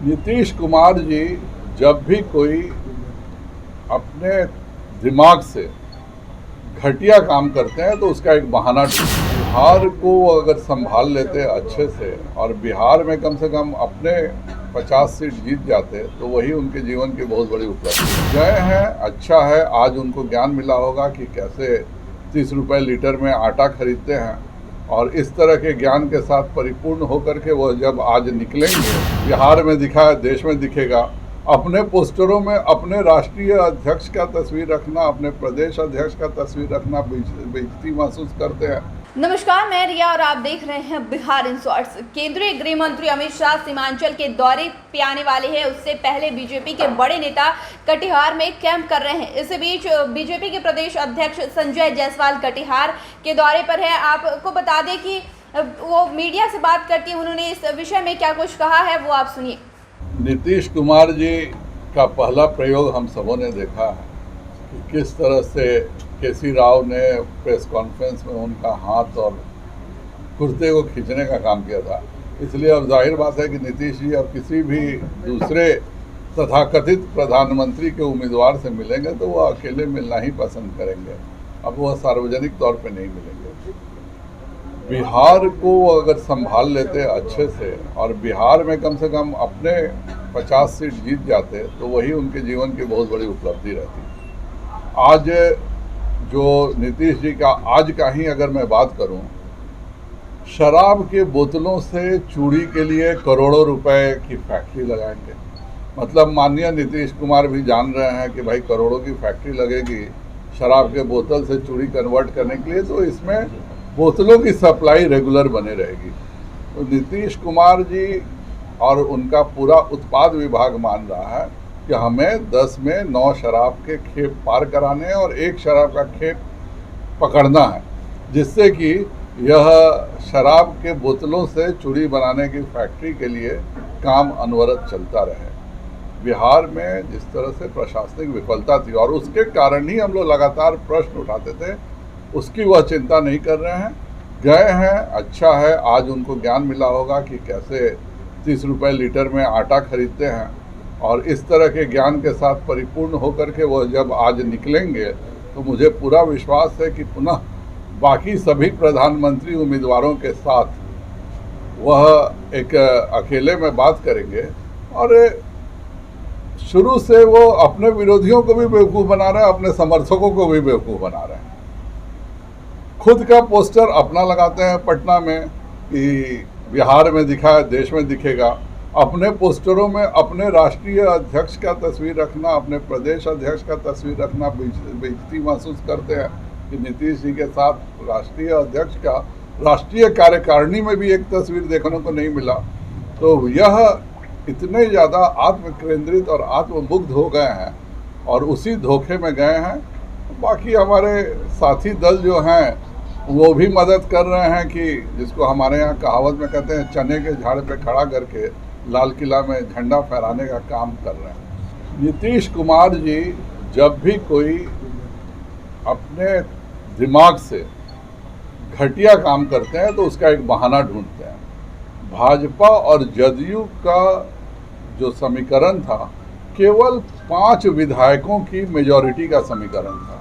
नीतीश कुमार जी जब भी कोई अपने दिमाग से घटिया काम करते हैं तो उसका एक बहाना ढूंढते हैं। बिहार को अगर संभाल लेते अच्छे से और बिहार में कम से कम अपने 50 सीट जीत जाते तो वही उनके जीवन की बहुत बड़ी उपलब्धि गए हैं। अच्छा है, आज उनको ज्ञान मिला होगा कि कैसे 30 रुपये लीटर में आटा खरीदते हैं और इस तरह के ज्ञान के साथ परिपूर्ण होकर के वह जब आज निकलेंगे, बिहार में दिखा है, देश में दिखेगा। अपने पोस्टरों में अपने राष्ट्रीय अध्यक्ष का तस्वीर रखना, अपने प्रदेश अध्यक्ष का तस्वीर रखना बेइज्जती महसूस करते हैं। नमस्कार, मैं रिया और आप देख रहे हैं बिहार इन शॉर्ट्स। केंद्रीय गृह मंत्री अमित शाह सीमांचल के दौरे पे आने वाले हैं। उससे पहले बीजेपी के बड़े नेता कटिहार में कैंप कर रहे हैं। इस बीच बीजेपी के प्रदेश अध्यक्ष संजय जायसवाल कटिहार के दौरे पर है। आपको बता दें कि वो मीडिया से बात करती है। उन्होंने इस विषय में क्या कुछ कहा है वो आप सुनिए। नीतीश कुमार जी का पहला प्रयोग हम सबों ने देखा है कि किस तरह से केसी राव ने प्रेस कॉन्फ्रेंस में उनका हाथ और कुर्ते को खींचने का काम किया था। इसलिए अब जाहिर बात है कि नीतीश जी अब किसी भी दूसरे तथाकथित प्रधानमंत्री के उम्मीदवार से मिलेंगे तो वह अकेले मिलना ही पसंद करेंगे। अब वह सार्वजनिक तौर पे नहीं मिलेंगे। बिहार को अगर संभाल लेते अच्छे से और बिहार में कम से कम अपने 50 सीट जीत जाते तो वही उनके जीवन की बहुत बड़ी उपलब्धि रहती। आज जो नीतीश जी का आज का ही अगर मैं बात करूं, शराब के बोतलों से चूड़ी के लिए करोड़ों रुपए की फैक्ट्री लगाएंगे। मतलब माननीय नीतीश कुमार भी जान रहे हैं कि भाई करोड़ों की फैक्ट्री लगेगी शराब के बोतल से चूड़ी कन्वर्ट करने के लिए, तो इसमें बोतलों की सप्लाई रेगुलर बने रहेगी। तो नीतीश कुमार जी और उनका पूरा उत्पाद विभाग मान रहा है कि हमें 10 में 9 शराब के खेप पार कराने हैं और 1 शराब का खेप पकड़ना है, जिससे कि यह शराब के बोतलों से चूड़ी बनाने की फैक्ट्री के लिए काम अनवरत चलता रहे। बिहार में जिस तरह से प्रशासनिक विफलता थी और उसके कारण ही हम लोग लगातार प्रश्न उठाते थे, उसकी वह चिंता नहीं कर रहे हैं। गए हैं, अच्छा है, आज उनको ज्ञान मिला होगा कि कैसे 30 रुपये लीटर में आटा खरीदते हैं और इस तरह के ज्ञान के साथ परिपूर्ण होकर के वह जब आज निकलेंगे तो मुझे पूरा विश्वास है कि पुनः बाकी सभी प्रधानमंत्री उम्मीदवारों के साथ वह एक अकेले में बात करेंगे। और शुरू से वो अपने विरोधियों को भी बेवकूफ़ बना रहे हैं, अपने समर्थकों को भी बेवकूफ़ बना रहे हैं। खुद का पोस्टर अपना लगाते हैं पटना में कि बिहार में दिखा है, देश में दिखेगा। अपने पोस्टरों में अपने राष्ट्रीय अध्यक्ष का तस्वीर रखना, अपने प्रदेश अध्यक्ष का तस्वीर रखना बेइज्जती महसूस करते हैं कि नीतीश जी के साथ राष्ट्रीय अध्यक्ष का राष्ट्रीय कार्यकारिणी में भी एक तस्वीर देखने को नहीं मिला। तो यह इतने ज़्यादा आत्मकेंद्रित और आत्ममुग्ध हो गए हैं और उसी धोखे में गए हैं। बाकी हमारे साथी दल जो हैं वो भी मदद कर रहे हैं कि जिसको हमारे यहाँ कहावत में कहते हैं चने के झाड़ पे खड़ा करके लाल किला में झंडा फहराने का काम कर रहे हैं। नीतीश कुमार जी जब भी कोई अपने दिमाग से घटिया काम करते हैं तो उसका एक बहाना ढूंढते हैं। भाजपा और जदयू का जो समीकरण था केवल 5 विधायकों की मेजॉरिटी का समीकरण था।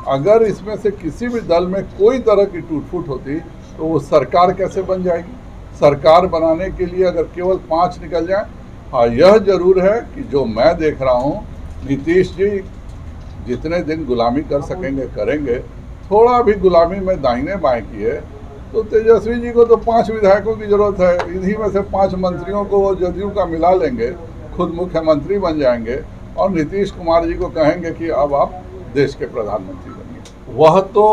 अगर इसमें से किसी भी दल में कोई तरह की टूट-फूट होती तो वो सरकार कैसे बन जाएगी। सरकार बनाने के लिए अगर केवल 5 निकल जाए, हाँ यह जरूर है कि जो मैं देख रहा हूँ, नीतीश जी जितने दिन गुलामी कर सकेंगे करेंगे। थोड़ा भी गुलामी में दाहिने बाएं किए तो तेजस्वी जी को तो 5 विधायकों की जरूरत है। इन्हीं में से 5 मंत्रियों को वो जदयू का मिला लेंगे, खुद मुख्यमंत्री बन जाएंगे और नीतीश कुमार जी को कहेंगे कि अब आप देश के प्रधानमंत्री बनिए। वह तो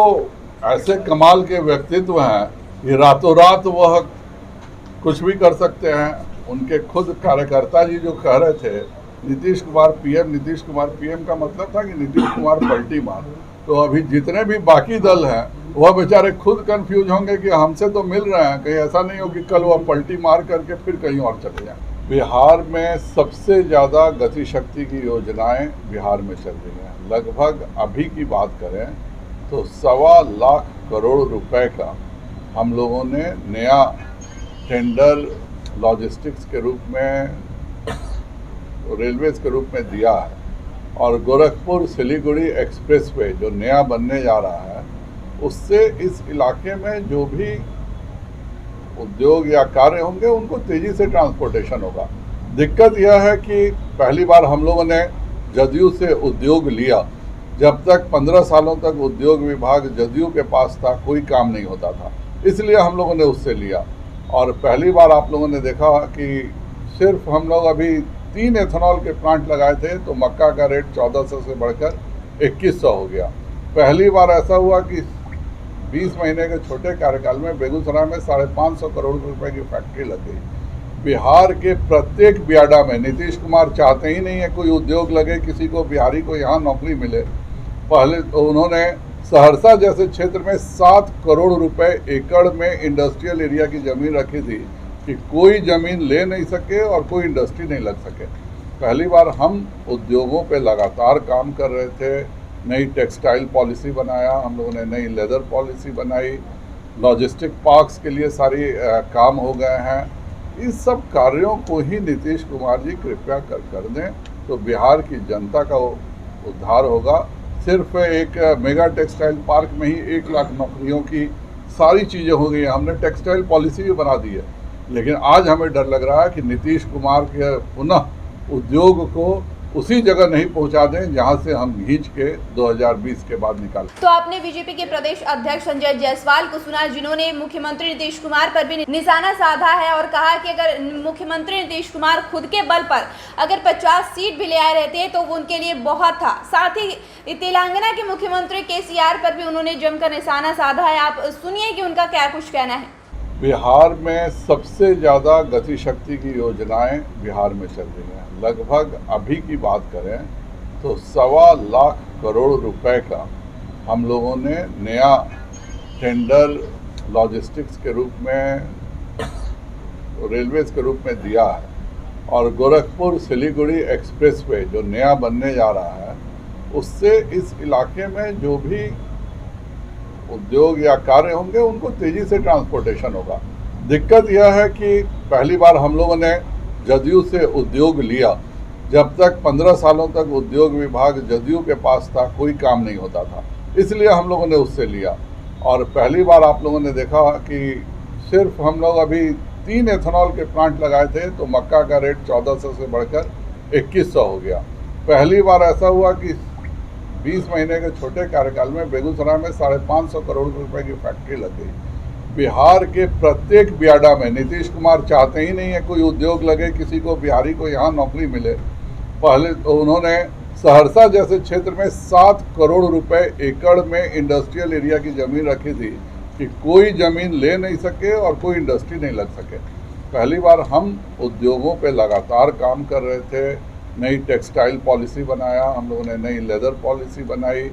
ऐसे कमाल के व्यक्तित्व हैं कि रातों रात वह कुछ भी कर सकते हैं। उनके खुद कार्यकर्ता जी जो कह रहे थे नीतीश कुमार पीएम, नीतीश कुमार पीएम का मतलब था कि नीतीश कुमार पलटी मार। तो अभी जितने भी बाकी दल हैं वह बेचारे खुद कंफ्यूज होंगे कि हमसे तो मिल रहे हैं, कहीं ऐसा नहीं हो कि कल वह पलटी मार करके फिर कहीं और चले जाएं। बिहार में सबसे ज़्यादा गति शक्ति की योजनाएं बिहार में चल रही हैं। लगभग अभी की बात करें तो 1.25 लाख करोड़ रुपए का हम लोगों ने नया टेंडर लॉजिस्टिक्स के रूप में रेलवेज के रूप में दिया है और गोरखपुर सिलीगुड़ी एक्सप्रेसवे जो नया बनने जा रहा है उससे इस इलाके में जो भी उद्योग या कार्य होंगे उनको तेजी से ट्रांसपोर्टेशन होगा। दिक्कत यह है कि पहली बार हम लोगों ने जदयू से उद्योग लिया, जब तक 15 सालों तक उद्योग विभाग जदयू के पास था कोई काम नहीं होता था, इसलिए हम लोगों ने उससे लिया। और पहली बार आप लोगों ने देखा कि सिर्फ हम लोग अभी 3 एथेनॉल के प्लांट लगाए थे तो मक्का का रेट 1400 से बढ़कर 2100 हो गया। पहली बार ऐसा हुआ कि 20 महीने के छोटे कार्यकाल में बेगूसराय में 550 करोड़ रुपए की फैक्ट्री लग गई। बिहार के प्रत्येक बियाडा में नीतीश कुमार चाहते ही नहीं है कोई उद्योग लगे, किसी को बिहारी को यहाँ नौकरी मिले। पहले तो उन्होंने सहरसा जैसे क्षेत्र में 7 करोड़ रुपए एकड़ में इंडस्ट्रियल एरिया की जमीन रखी थी कि कोई जमीन ले नहीं सके और कोई इंडस्ट्री नहीं लग सके। पहली बार हम उद्योगों पे लगातार काम कर रहे थे। नई टेक्सटाइल पॉलिसी बनाया, हम लोगों ने नई लेदर पॉलिसी बनाई, लॉजिस्टिक पार्क्स के लिए सारी काम हो गए हैं। इस सब कार्यों को ही नीतीश कुमार जी कृपया कर दें तो बिहार की जनता का उद्धार होगा। सिर्फ एक मेगा टेक्सटाइल पार्क में ही 1 लाख नौकरियों की सारी चीज़ें हो गई हैं। हमने टेक्सटाइल पॉलिसी भी बना दी है, लेकिन आज हमें डर लग रहा है कि नीतीश कुमार के पुनः उद्योग को उसी जगह नहीं पहुंचा दें जहां से हम खींच के 2020 के बाद निकाल। तो आपने बीजेपी के प्रदेश अध्यक्ष संजय जायसवाल को सुना, जिन्होंने मुख्यमंत्री नीतीश कुमार पर भी निशाना साधा है और कहा कि अगर मुख्यमंत्री नीतीश कुमार खुद के बल पर अगर 50 सीट भी ले आए रहते तो वो उनके लिए बहुत था। साथ ही तेलंगाना के मुख्यमंत्री केसीआर पर भी उन्होंने जमकर निशाना साधा है। आप सुनिए कि उनका क्या कुछ कहना है। बिहार में सबसे ज़्यादा गति शक्ति की योजनाएं बिहार में चल रही हैं। लगभग अभी की बात करें तो 1.25 लाख करोड़ रुपए का हम लोगों ने नया टेंडर लॉजिस्टिक्स के रूप में, रेलवेज के रूप में दिया है और गोरखपुर सिलीगुड़ी एक्सप्रेसवे जो नया बनने जा रहा है उससे इस इलाके में जो भी उद्योग या कार्य होंगे उनको तेजी से ट्रांसपोर्टेशन होगा। दिक्कत यह है कि पहली बार हम लोगों ने जदयू से उद्योग लिया, जब तक 15 सालों तक उद्योग विभाग जदयू के पास था कोई काम नहीं होता था, इसलिए हम लोगों ने उससे लिया। और पहली बार आप लोगों ने देखा कि सिर्फ हम लोग अभी 3 एथेनॉल के प्लांट लगाए थे तो मक्का का रेट 1400 से बढ़कर 2100 हो गया। पहली बार ऐसा हुआ कि 20 महीने के छोटे कार्यकाल में बेगूसराय में 550 करोड़ रुपए की फैक्ट्री लग गई। बिहार के प्रत्येक बियाडा में नीतीश कुमार चाहते ही नहीं है कोई उद्योग लगे, किसी को बिहारी को यहाँ नौकरी मिले। पहले तो उन्होंने सहरसा जैसे क्षेत्र में 7 करोड़ रुपए एकड़ में इंडस्ट्रियल एरिया की जमीन रखी थी कि कोई जमीन ले नहीं सके और कोई इंडस्ट्री नहीं लग सके। पहली बार हम उद्योगों पे लगातार काम कर रहे थे। नई टेक्सटाइल पॉलिसी बनाया, हम लोगों ने नई लेदर पॉलिसी बनाई,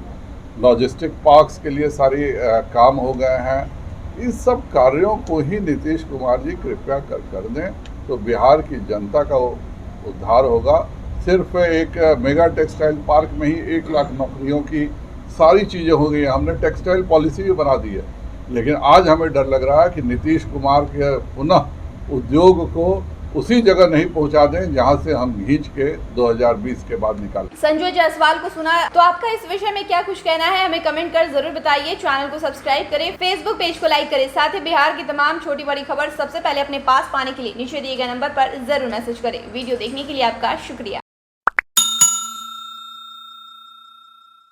लॉजिस्टिक पार्क्स के लिए सारी काम हो गए हैं। इस सब कार्यों को ही नीतीश कुमार जी कृपया कर दें तो बिहार की जनता का उद्धार होगा। सिर्फ एक मेगा टेक्सटाइल पार्क में ही 1 लाख नौकरियों की सारी चीज़ें हो गई हैं। हमने टेक्सटाइल पॉलिसी भी बना दी है, लेकिन आज हमें डर लग रहा है कि नीतीश कुमार के पुनः उद्योग को उसी जगह नहीं पहुंचा दें जहां से हम खींच के 2020 के बाद निकाल। संजय जायसवाल को सुना, तो आपका इस विषय में क्या कुछ कहना है हमें कमेंट कर जरूर बताइए। चैनल को सब्सक्राइब करें, फेसबुक पेज को लाइक करें, साथ ही बिहार की तमाम छोटी बड़ी खबर सबसे पहले अपने पास पाने के लिए नीचे दिए गए नंबर पर जरूर मैसेज करें। वीडियो देखने के लिए आपका शुक्रिया।